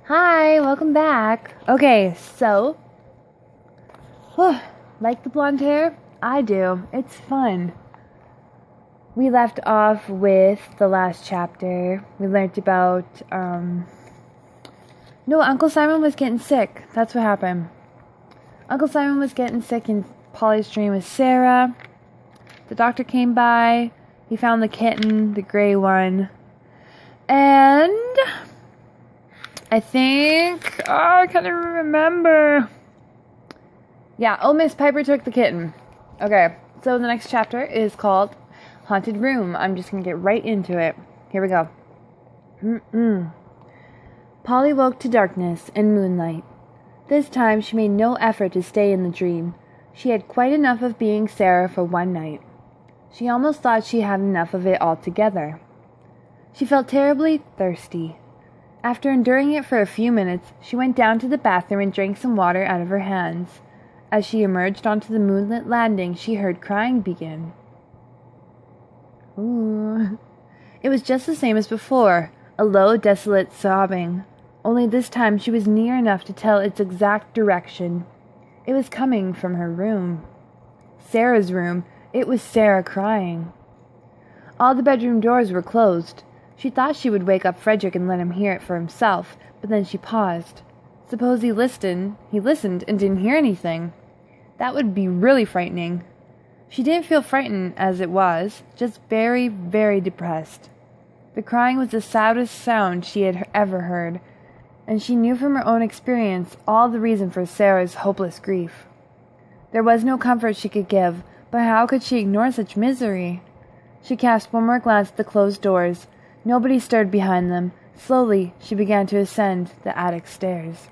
Hi, welcome back. Okay, so, like the blonde hair? I do. It's fun. We left off with the last chapter. We learned about, no, Uncle Simon was getting sick. That's what happened. Uncle Simon was getting sick and Polly's dream was Sarah. The doctor came by. He found the kitten, the gray one. And I think, I can't even remember. Yeah, Miss Piper took the kitten. Okay, so the next chapter is called Haunted Room. I'm just going to get right into it. Here we go. Polly woke to darkness and moonlight. This time she made no effort to stay in the dream. She had quite enough of being Sarah for one night. She almost thought she had enough of it altogether. She felt terribly thirsty. After enduring it for a few minutes, she went down to the bathroom and drank some water out of her hands. As she emerged onto the moonlit landing, she heard crying begin. Ooh. It was just the same as before, a low, desolate sobbing. Only this time she was near enough to tell its exact direction. It was coming from her room. Sarah's room. It was Sarah crying. All the bedroom doors were closed. She thought she would wake up Frederick and let him hear it for himself, but then she paused. Suppose he listened and didn't hear anything. That would be really frightening. She didn't feel frightened as it was, just very, very depressed. The crying was the saddest sound she had ever heard, and she knew from her own experience all the reason for Sarah's hopeless grief. There was no comfort she could give, but how could she ignore such misery? She cast one more glance at the closed doors. Nobody stirred behind them. Slowly, she began to ascend the attic stairs.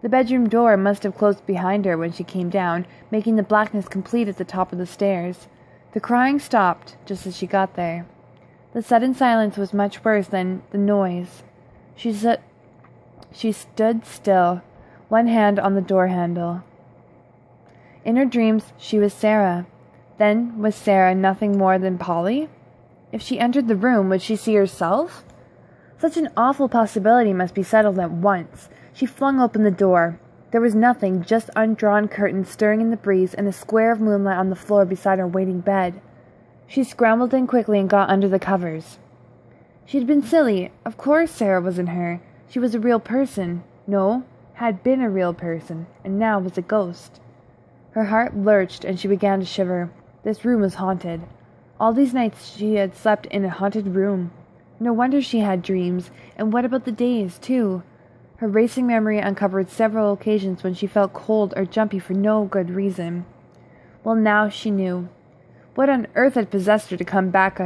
The bedroom door must have closed behind her when she came down, making the blackness complete at the top of the stairs. The crying stopped just as she got there. The sudden silence was much worse than the noise. She stood still, one hand on the door handle. In her dreams, she was Sarah. Then, was Sarah nothing more than Polly? If she entered the room, would she see herself? Such an awful possibility must be settled at once. She flung open the door. There was nothing, just undrawn curtains stirring in the breeze and a square of moonlight on the floor beside her waiting bed. She scrambled in quickly and got under the covers. She had been silly. Of course Sarah wasn't her. She was a real person. No, had been a real person, and now was a ghost. Her heart lurched and she began to shiver. This room was haunted. All these nights she had slept in a haunted room. No wonder she had dreams, and what about the days, too? Her racing memory uncovered several occasions when she felt cold or jumpy for no good reason. Well, now she knew. What on earth had possessed her to come back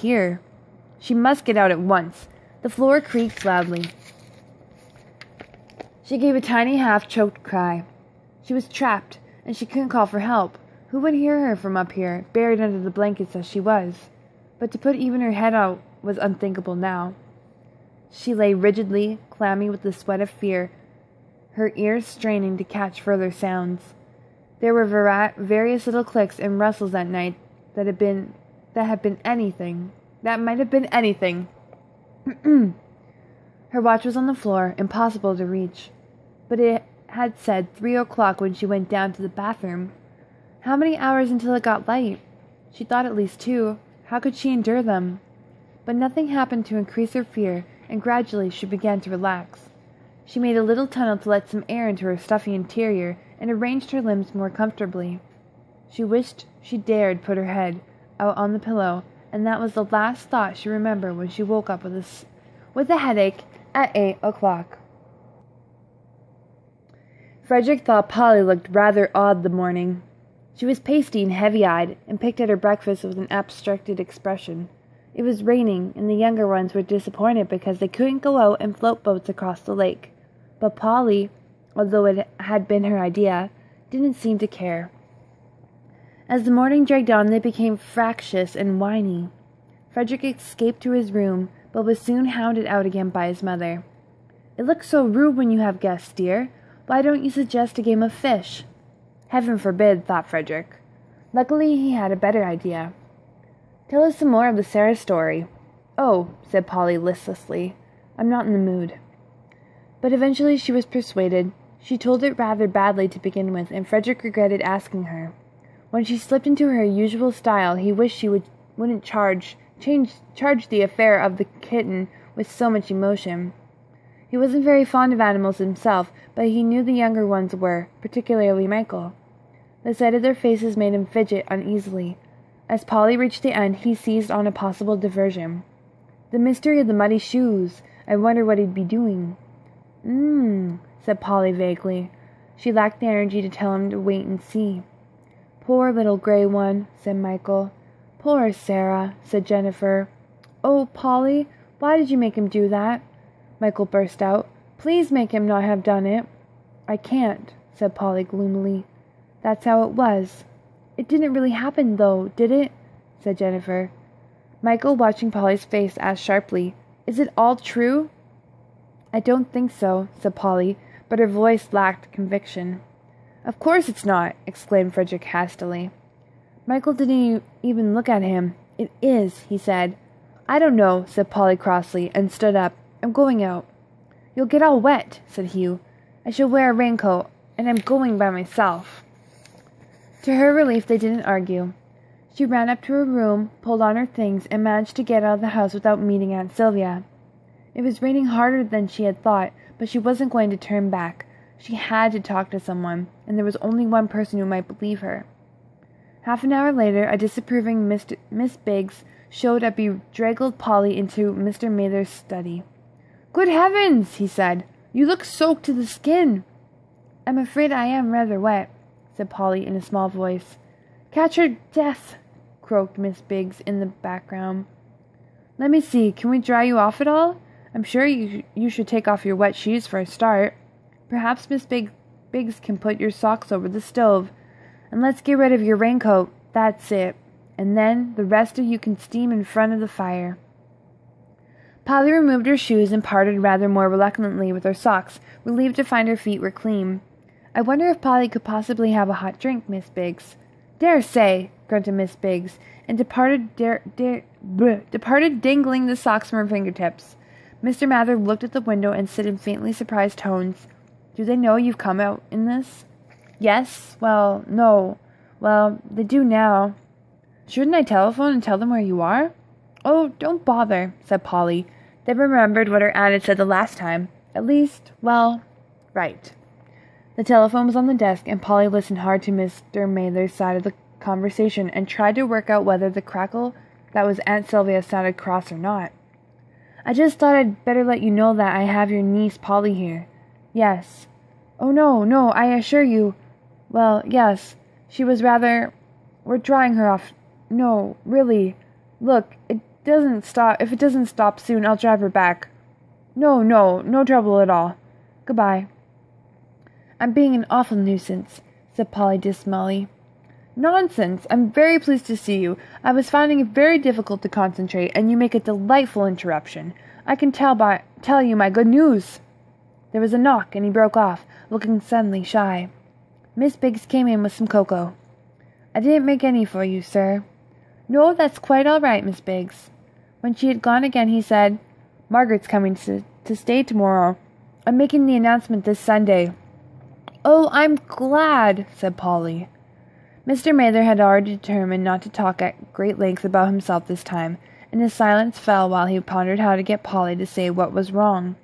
here? She must get out at once. The floor creaked loudly. She gave a tiny half-choked cry. She was trapped, and she couldn't call for help. Who would hear her from up here, buried under the blankets as she was? But to put even her head out was unthinkable now. She lay rigidly, clammy with the sweat of fear, her ears straining to catch further sounds. There were various little clicks and rustles that night that might have been anything. Her watch was on the floor, impossible to reach. But it had said 3 o'clock when she went down to the bathroom. How many hours until it got light? She thought at least 2. How could she endure them? But nothing happened to increase her fear, and gradually she began to relax. She made a little tunnel to let some air into her stuffy interior, and arranged her limbs more comfortably. She wished she dared put her head out on the pillow, and that was the last thought she remembered when she woke up with a headache at 8 o'clock. Frederick thought Polly looked rather odd the morning. She was pasty and heavy-eyed, and picked at her breakfast with an abstracted expression. It was raining, and the younger ones were disappointed because they couldn't go out and float boats across the lake. But Polly, although it had been her idea, didn't seem to care. As the morning dragged on, they became fractious and whiny. Frederick escaped to his room, but was soon hounded out again by his mother. "It looks so rude when you have guests, dear. Why don't you suggest a game of fish?" Heaven forbid, thought Frederick. Luckily he had a better idea. "Tell us some more of the Sarah story." "Oh," said Polly listlessly, "I'm not in the mood." But eventually she was persuaded. She told it rather badly to begin with, and Frederick regretted asking her. When she slipped into her usual style, he wished she wouldn't charge the affair of the kitten with so much emotion. He wasn't very fond of animals himself, but he knew the younger ones were, particularly Michael. The sight of their faces made him fidget uneasily. As Polly reached the end, he seized on a possible diversion. "The mystery of the muddy shoes. I wonder what he'd be doing." Said Polly vaguely. She lacked the energy to tell him to wait and see. "Poor little gray one," said Michael. "Poor Sarah," said Jennifer. "Oh, Polly, why did you make him do that?" Michael burst out. "Please make him not have done it." "I can't," said Polly gloomily. "That's how it was." "It didn't really happen, though, did it?" said Jennifer. Michael, watching Polly's face, asked sharply, "Is it all true?" "I don't think so," said Polly, but her voice lacked conviction. "Of course it's not!" exclaimed Frederick hastily. Michael didn't even look at him. "It is," he said. "I don't know," said Polly crossly, and stood up. "I'm going out." "You'll get all wet," said Hugh. "I shall wear a raincoat, and I'm going by myself." To her relief, they didn't argue. She ran up to her room, pulled on her things, and managed to get out of the house without meeting Aunt Sylvia. It was raining harder than she had thought, but she wasn't going to turn back. She had to talk to someone, and there was only one person who might believe her. Half an hour later, a disapproving Miss Biggs showed up bedraggled Polly into Mr. Mather's study. "Good heavens!" he said. "You look soaked to the skin." "I'm afraid I am rather wet," said Polly in a small voice. "Catch her death," croaked Miss Biggs in the background. "Let me see, can we dry you off at all? I'm sure you should take off your wet shoes for a start. Perhaps Miss Biggs can put your socks over the stove. And let's get rid of your raincoat. That's it. And then the rest of you can steam in front of the fire." Polly removed her shoes and parted rather more reluctantly with her socks, relieved to find her feet were clean. "I wonder if Polly could possibly have a hot drink, Miss Biggs." "Dare say," grunted Miss Biggs, and departed dangling the socks from her fingertips. Mr. Mather looked at the window and said in faintly surprised tones, "Do they know you've come out in this?" "Yes. Well, no. Well, they do now." "Shouldn't I telephone and tell them where you are?" "Oh, don't bother," said Polly. They remembered what her aunt had said the last time. At least, well, right. The telephone was on the desk, and Polly listened hard to Mr. Mather's side of the conversation and tried to work out whether the crackle that was Aunt Sylvia sounded cross or not. "I just thought I'd better let you know that I have your niece Polly here." "Yes." "Oh, no, I assure you—" "Well, yes, she was rather— We're drying her off. No, really. Look, if it doesn't stop soon, I'll drive her back." No trouble at all. Goodbye." "I'm being an awful nuisance," said Polly dismally. "Nonsense! I'm very pleased to see you. I was finding it very difficult to concentrate, and you make a delightful interruption. I can tell you my good news." There was a knock, and he broke off, looking suddenly shy. Miss Biggs came in with some cocoa. "I didn't make any for you, sir." "No, that's quite all right, Miss Biggs." When she had gone again, he said, "Margaret's coming to stay tomorrow. I'm making the announcement this Sunday." "Oh, I'm glad," said Polly. Mr. Mather had already determined not to talk at great length about himself this time, and his silence fell while he pondered how to get Polly to say what was wrong.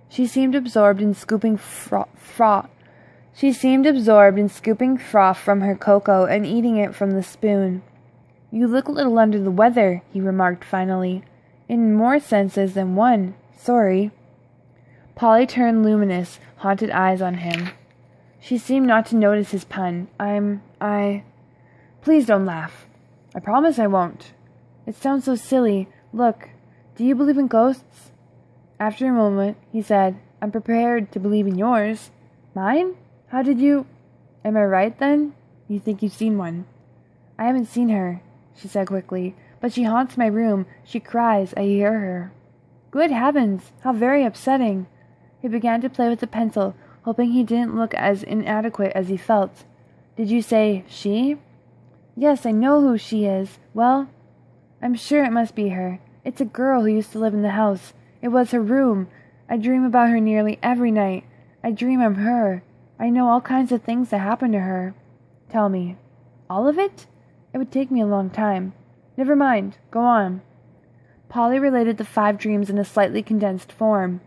She seemed absorbed in scooping froth from her cocoa and eating it from the spoon. "You look a little under the weather," he remarked finally. "In more senses than one. Sorry." Polly turned luminous, haunted eyes on him. She seemed not to notice his pun. Please don't laugh." "I promise I won't." "It sounds so silly. Look, do you believe in ghosts?" After a moment, he said, "I'm prepared to believe in yours." "Mine? How did you—" "Am I right, then? You think you've seen one?" "I haven't seen her," she said quickly, "but she haunts my room. She cries. I hear her." "Good heavens! How very upsetting!" He began to play with the pencil, hoping he didn't look as inadequate as he felt. "Did you say she?" "Yes, I know who she is. Well, I'm sure it must be her. It's a girl who used to live in the house. It was her room. I dream about her nearly every night. I dream of her. I know all kinds of things that happen to her. Tell me. All of it? It would take me a long time. Never mind. Go on. Polly related the 5 dreams in a slightly condensed form.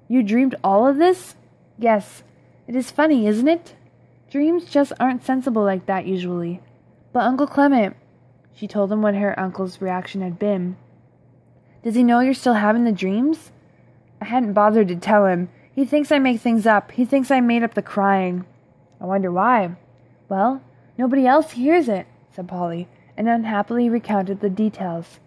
You dreamed all of this? Yes. It is funny, isn't it? Dreams just aren't sensible like that usually. But Uncle Clement, she told him what her uncle's reaction had been. Does he know you're still having the dreams? I hadn't bothered to tell him. He thinks I make things up. He thinks I made up the crying. I wonder why. Well, nobody else hears it, said Polly, and unhappily recounted the details.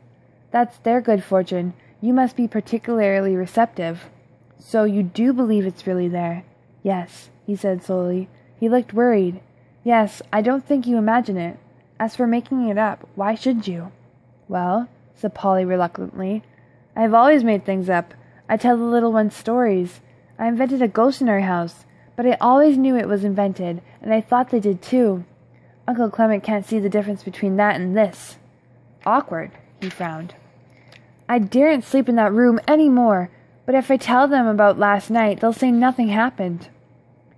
That's their good fortune. You must be particularly receptive. So you do believe it's really there? Yes, he said slowly. He looked worried. Yes, I don't think you imagine it. As for making it up, why should you? Well, said Polly reluctantly, I have always made things up. I tell the little ones stories. I invented a ghost in our house, but I always knew it was invented, and I thought they did too. Uncle Clement can't see the difference between that and this. Awkward, he frowned. I daren't sleep in that room any more, but if I tell them about last night, they'll say nothing happened.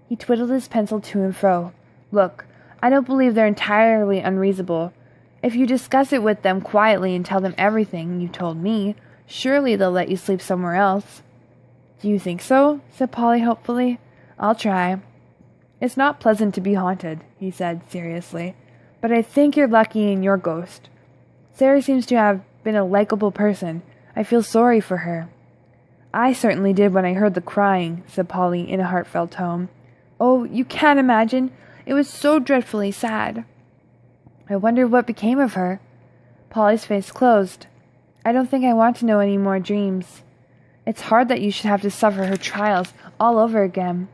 He twiddled his pencil to and fro. Look, I don't believe they're entirely unreasonable. If you discuss it with them quietly and tell them everything you told me, surely they'll let you sleep somewhere else. Do you think so? Said Polly hopefully. I'll try. It's not pleasant to be haunted, he said seriously, but I think you're lucky in your ghost. Sarah seems to have been a likable person. I feel sorry for her. I certainly did when I heard the crying, said Polly in a heartfelt tone. Oh, you can't imagine. It was so dreadfully sad. I wonder what became of her. Polly's face closed. I don't think I want to know any more dreams. It's hard that you should have to suffer her trials all over again.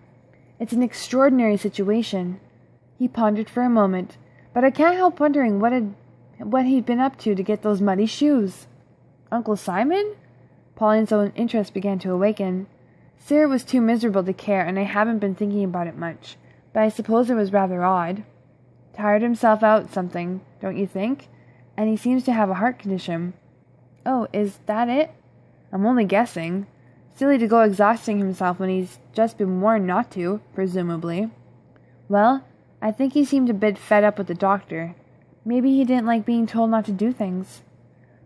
It's an extraordinary situation. He pondered for a moment, but I can't help wondering what he'd been up to get those muddy shoes. Uncle Simon? Pauline's own interest began to awaken. Sarah was too miserable to care, and I haven't been thinking about it much, but I suppose it was rather odd. Tired himself out something, don't you think? And he seems to have a heart condition. Oh, is that it? I'm only guessing. Silly to go exhausting himself when he's just been warned not to, presumably. Well, I think he seemed a bit fed up with the doctor. Maybe he didn't like being told not to do things.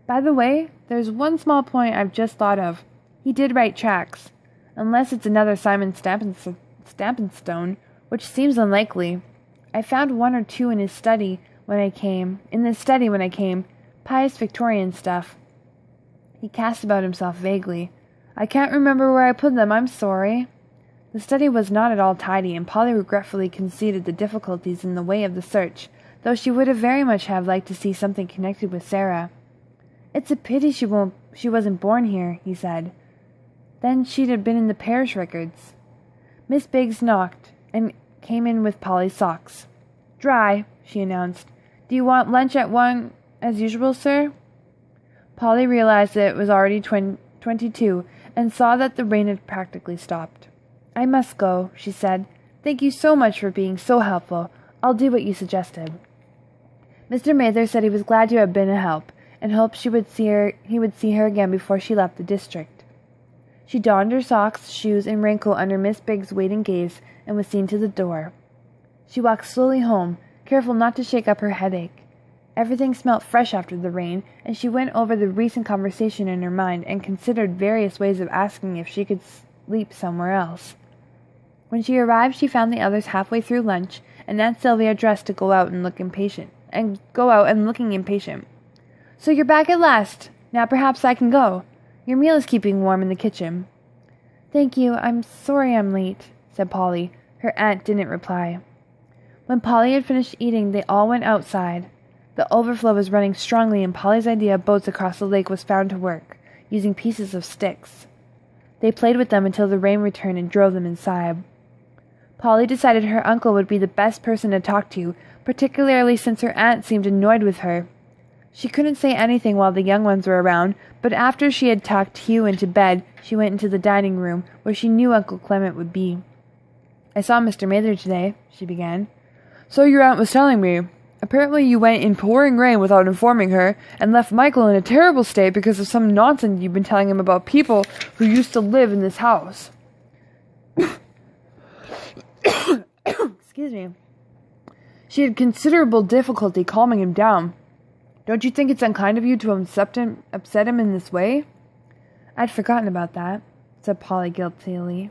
By the way, there's one small point I've just thought of. He did write tracts. Unless it's another Simon Stampinstone, which seems unlikely. I found 1 or 2 in the study when I came. Pious Victorian stuff. He cast about himself vaguely. I can't remember where I put them, I'm sorry. The study was not at all tidy, and Polly regretfully conceded the difficulties in the way of the search, though she would have very much have liked to see something connected with Sarah. It's a pity she wasn't born here, he said. Then she'd have been in the parish records. Miss Biggs knocked, and came in with Polly's socks. Dry, she announced. Do you want lunch at 1, as usual, sir? Polly realized that it was already 22, and saw that the rain had practically stopped. I must go, she said. Thank you so much for being so helpful. I'll do what you suggested. Mr. Mather said he was glad to have been a help, and hoped he would see her again before she left the district. She donned her socks, shoes, and raincoat under Miss Biggs' waiting gaze, and was seen to the door. She walked slowly home, careful not to shake up her headache. Everything smelt fresh after the rain, and she went over the recent conversation in her mind and considered various ways of asking if she could sleep somewhere else. When she arrived, she found the others halfway through lunch, and Aunt Sylvia dressed to go out and looking impatient. So you're back at last. Now perhaps I can go. Your meal is keeping warm in the kitchen. Thank you. I'm sorry I'm late, said Polly. Her aunt didn't reply. When Polly had finished eating, they all went outside. The overflow was running strongly, and Polly's idea of boats across the lake was found to work, using pieces of sticks. They played with them until the rain returned and drove them inside. Polly decided her uncle would be the best person to talk to, particularly since her aunt seemed annoyed with her. She couldn't say anything while the young ones were around, but after she had tucked Hugh into bed, she went into the dining room, where she knew Uncle Clement would be. I saw Mr. Mather today, she began. So your aunt was telling me. Apparently you went in pouring rain without informing her, and left Michael in a terrible state because of some nonsense you've been telling him about people who used to live in this house. Excuse me. She had considerable difficulty calming him down. Don't you think it's unkind of you to upset him in this way? I'd forgotten about that, said Polly guiltily.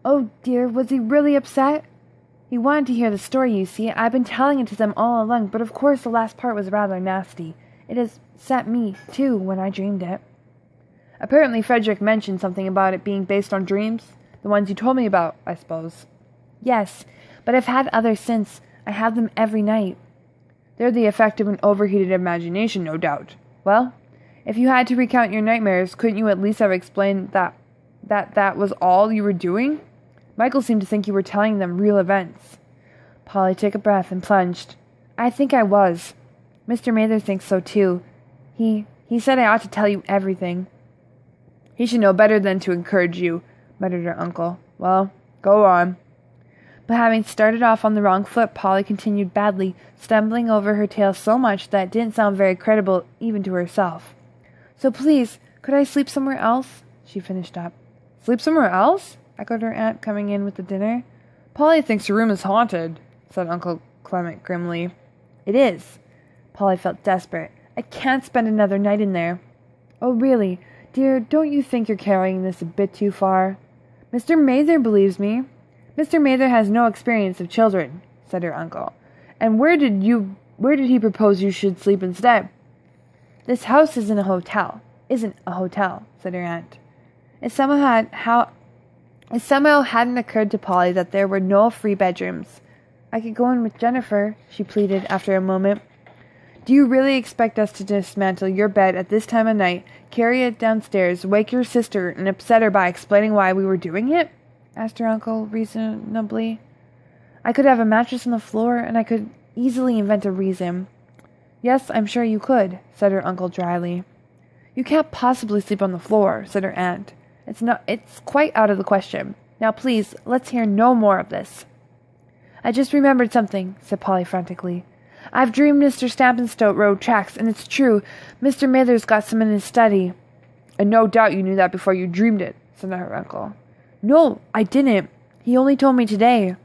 Oh dear, was he really upset? He wanted to hear the story, you see. I've been telling it to them all along, but of course the last part was rather nasty. It has set me, too, when I dreamed it. Apparently Frederick mentioned something about it being based on dreams. The ones you told me about, I suppose. Yes, but I've had others since. I have them every night. They're the effect of an overheated imagination, no doubt. Well, if you had to recount your nightmares, couldn't you at least have explained that was all you were doing? Michael seemed to think you were telling them real events. Polly took a breath and plunged. I think I was. Mr. Mather thinks so, too. He said I ought to tell you everything. He should know better than to encourage you, muttered her uncle. Well, go on. But having started off on the wrong foot, Polly continued badly, stumbling over her tale so much that it didn't sound very credible even to herself. So please, could I sleep somewhere else? She finished up. Sleep somewhere else? Echoed her aunt, coming in with the dinner. Polly thinks your room is haunted, said Uncle Clement grimly. It is. Polly felt desperate. I can't spend another night in there. Oh, really? Dear, don't you think you're carrying this a bit too far? Mr. Mather believes me. Mr. Mather has no experience of children, said her uncle. And where did he propose you should sleep instead? This house isn't a hotel, said her aunt. It somehow hadn't occurred to Polly that there were no free bedrooms. I could go in with Jennifer, she pleaded after a moment. Do you really expect us to dismantle your bed at this time of night, carry it downstairs, wake your sister, and upset her by explaining why we were doing it? Asked her uncle reasonably. I could have a mattress on the floor, and I could easily invent a reason. Yes, I'm sure you could, said her uncle dryly. You can't possibly sleep on the floor, said her aunt. It's quite out of the question. Now please, let's hear no more of this. I just remembered something, said Polly frantically. I've dreamed Mr. Stampinstote rode tracks, and it's true. Mr. Mather's got some in his study. And no doubt you knew that before you dreamed it, said her uncle. No, I didn't. He only told me today.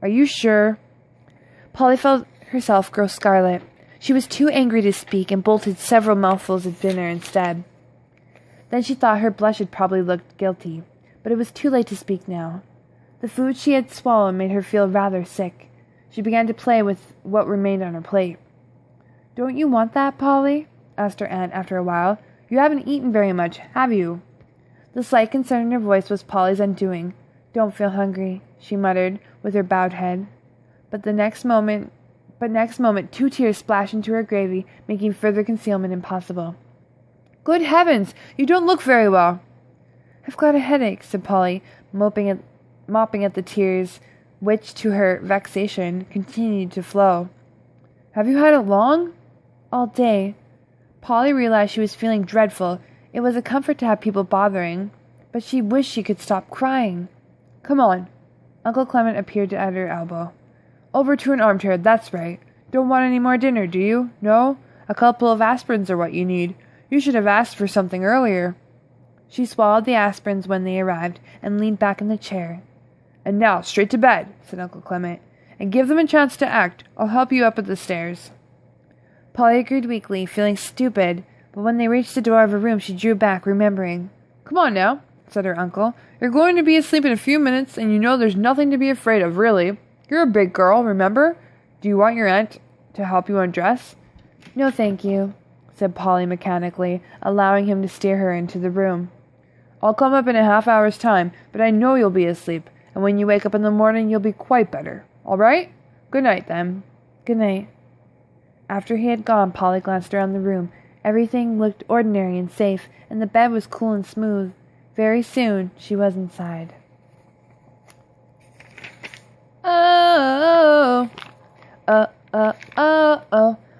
Are you sure? Polly felt herself grow scarlet. She was too angry to speak and bolted several mouthfuls of dinner instead. Then she thought her blush had probably looked guilty, but it was too late to speak now. The food she had swallowed made her feel rather sick. She began to play with what remained on her plate. Don't you want that, Polly? Asked her aunt after a while. You haven't eaten very much, have you? The slight concern in her voice was Polly's undoing. Don't feel hungry, she muttered, with her bowed head. But next moment 2 tears splashed into her gravy, making further concealment impossible. Good heavens, you don't look very well. I've got a headache, said Polly, mopping at the tears, which, to her vexation, continued to flow. Have you had it long? All day. Polly realized she was feeling dreadful. It was a comfort to have people bothering, but she wished she could stop crying. Come on. Uncle Clement appeared at her elbow. Over to an armchair, that's right. Don't want any more dinner, do you? No? A couple of aspirins are what you need. You should have asked for something earlier. She swallowed the aspirins when they arrived, and leaned back in the chair. And now, straight to bed, said Uncle Clement, and give them a chance to act. I'll help you up at the stairs. Polly agreed weakly, feeling stupid, but when they reached the door of her room she drew back, remembering. Come on now, said her uncle. You're going to be asleep in a few minutes, and you know there's nothing to be afraid of, really. You're a big girl, remember? Do you want your aunt to help you undress? No, thank you, said Polly mechanically, allowing him to steer her into the room. I'll come up in a half-hour's time, but I know you'll be asleep, and when you wake up in the morning you'll be quite better. All right? Good night, then. Good night. After he had gone, Polly glanced around the room. Everything looked ordinary and safe, and the bed was cool and smooth. Very soon she was inside.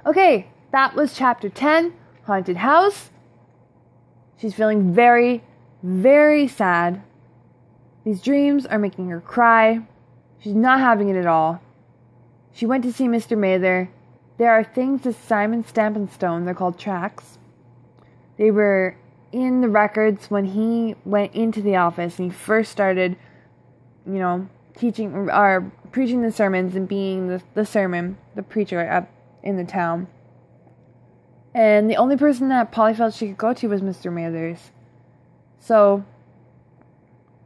Okay, that was chapter 10, Haunted House. She's feeling very, very sad. These dreams are making her cry. She's not having it at all. She went to see Mr. Mather. There are things that Simon stamp in stone. They're called tracts. They were in the records when he went into the office and he first started, teaching or preaching the sermons and being the preacher in the town. And the only person that Polly felt she could go to was Mr. Mathers. So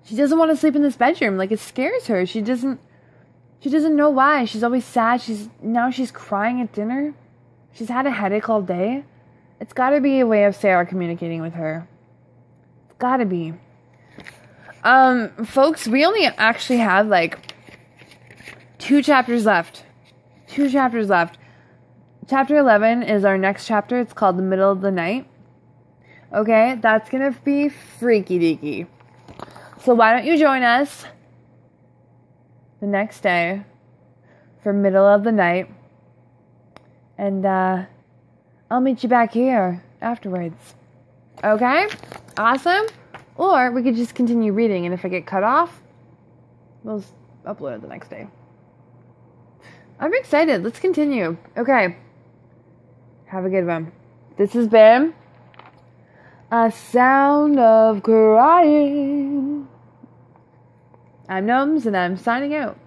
she doesn't want to sleep in this bedroom. Like, it scares her. She doesn't know why. She's always sad. She's crying at dinner. She's had a headache all day. It's got to be a way of Sarah communicating with her. It's got to be. Folks, we only actually have, 2 chapters left. 2 chapters left. Chapter 11 is our next chapter. It's called The Middle of the Night. Okay, that's going to be freaky deaky. So why don't you join us the next day for Middle of the Night. And I'll meet you back here afterwards. Okay? Awesome? Or we could just continue reading, and if I get cut off, we'll upload it the next day. I'm excited. Let's continue. Okay. Have a good one. This has been A Sound of Crying. I'm Gnomes, and I'm signing out.